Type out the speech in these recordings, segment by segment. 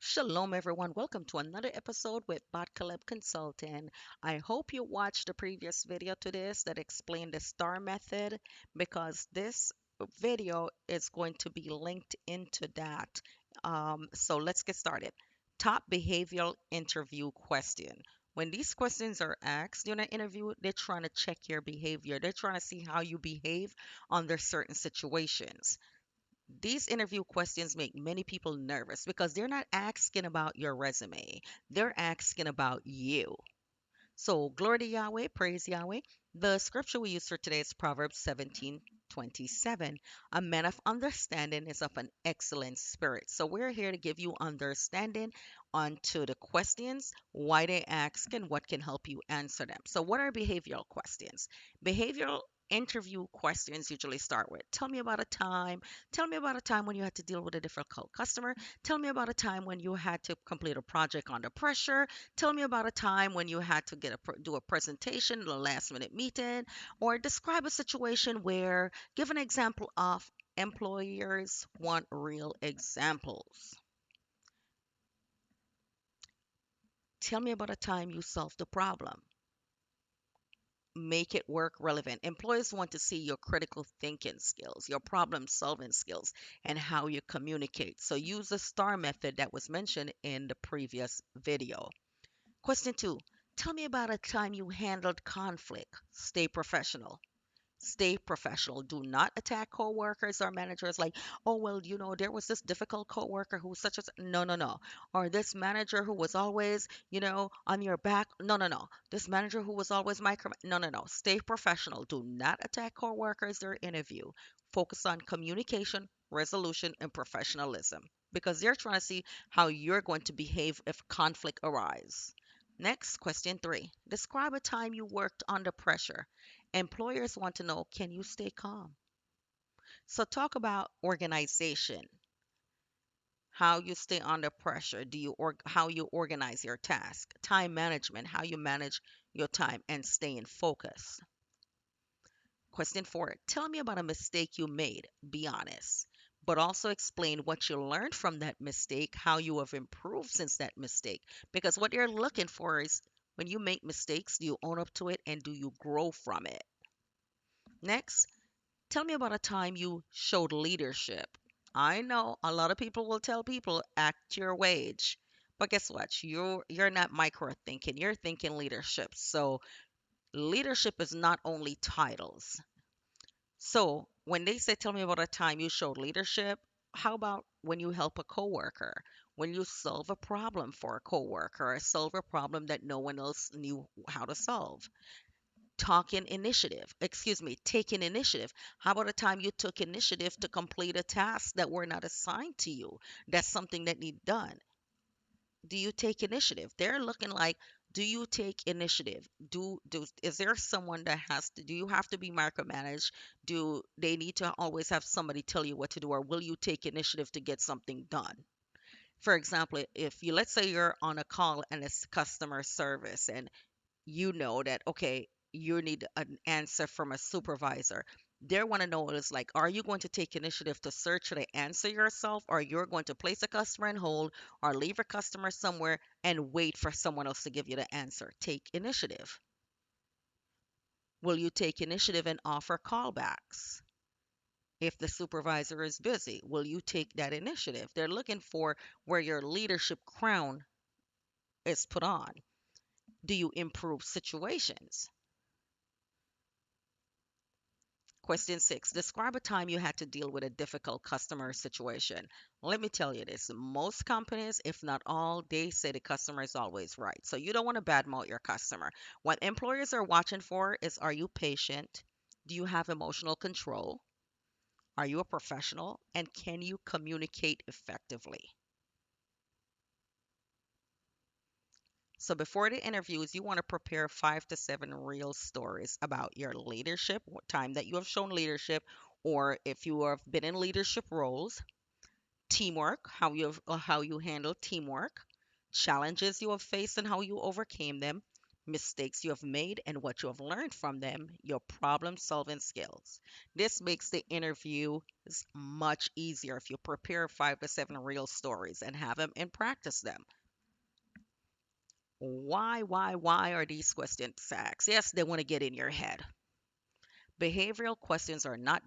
Shalom, everyone. Welcome to another episode with BahtKaleb Consulting. I hope you watched the previous video to this that explained the STAR method because this video is going to be linked into that. So let's get started. Top behavioral interview question. When these questions are asked during an interview, they're trying to check your behavior. They're trying to see how you behave under certain situations. These interview questions make many people nervous because they're not asking about your resume. They're asking about you. So, glory to Yahweh, praise Yahweh. The scripture we use for today is Proverbs 17:27. A man of understanding is of an excellent spirit. So, we're here to give you understanding onto the questions, why they ask, and what can help you answer them. So, what are behavioral questions? Behavioral interview questions usually start with tell me about a time when you had to deal with a difficult customer, tell me about a time when you had to complete a project under pressure, tell me about a time when you had to do a presentation in a last minute meeting, or describe a situation where, give an example of employers want real examples. Tell me about a time you solved a problem. Make it work relevant. Employers want to see your critical thinking skills, your problem solving skills, and how you communicate. So use the STAR method that was mentioned in the previous video. Question two, tell me about a time you handled conflict. Stay professional. Stay professional. Do not attack coworkers or managers like, oh, well, there was this difficult coworker who such as, no, no, no. Or this manager who was always, on your back. No, no, no. This manager who was always micro. No, no, no. Stay professional. Do not attack coworkers during interview. Focus on communication, resolution, and professionalism because they're trying to see how you're going to behave if conflict arises. Next, question three. Describe a time you worked under pressure. Employers want to know, can you stay calm? So talk about organization, how you stay under pressure, how you organize your task, time management, how you manage your time and stay in focus. Question 4, tell me about a mistake you made. Be honest, but also explain what you learned from that mistake, how you have improved since that mistake. Because what you're looking for is when you make mistakes, do you own up to it and do you grow from it? Next, tell me about a time you showed leadership. I know a lot of people will tell people act your wage. But guess what? You're not micro thinking. You're thinking leadership. So leadership is not only titles. So when they say tell me about a time you showed leadership, how about when you help a coworker? When you solve a problem for a coworker or solve a problem that no one else knew how to solve? Taking initiative. How about a time you took initiative to complete a task that were not assigned to you? That's something that need done. Do you take initiative? They're looking like, do you take initiative? Is there someone that do you have to be micromanaged? Do they need to always have somebody tell you what to do, or will you take initiative to get something done? For example, if you let's say you're on a call and it's customer service and you know that okay, you need an answer from a supervisor. They want to know is like, are you going to take initiative to search for the answer yourself, or you're going to place a customer on hold or leave a customer somewhere and wait for someone else to give you the answer? Take initiative. Will you take initiative and offer callbacks? If the supervisor is busy, will you take that initiative? They're looking for where your leadership crown is put on. Do you improve situations? Question six, describe a time you had to deal with a difficult customer situation. Let me tell you this. Most companies, if not all, they say the customer is always right. So you don't want to badmouth your customer. What employers are watching for is, are you patient? Do you have emotional control? Are you a professional? And can you communicate effectively? So before the interviews, you want to prepare 5 to 7 real stories about your leadership, what time that you have shown leadership, or if you have been in leadership roles, teamwork, how you handle teamwork, challenges you have faced and how you overcame them, mistakes you have made and what you have learned from them, your problem solving skills. This makes the interview much easier if you prepare 5 to 7 real stories and have them and practice them. Why are these questions asked? Yes, they want to get in your head. Behavioral questions are not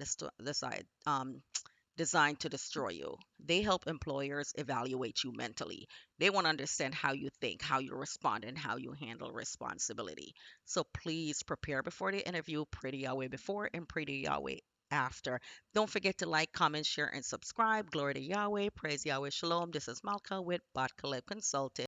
designed to destroy you. They help employers evaluate you mentally. They want to understand how you think, how you respond, and how you handle responsibility. So please prepare before the interview, pretty Yahweh before and pretty Yahweh after. Don't forget to like, comment, share, and subscribe. Glory to Yahweh. Praise Yahweh. Shalom. This is Malka with BahtKaleb Consulting.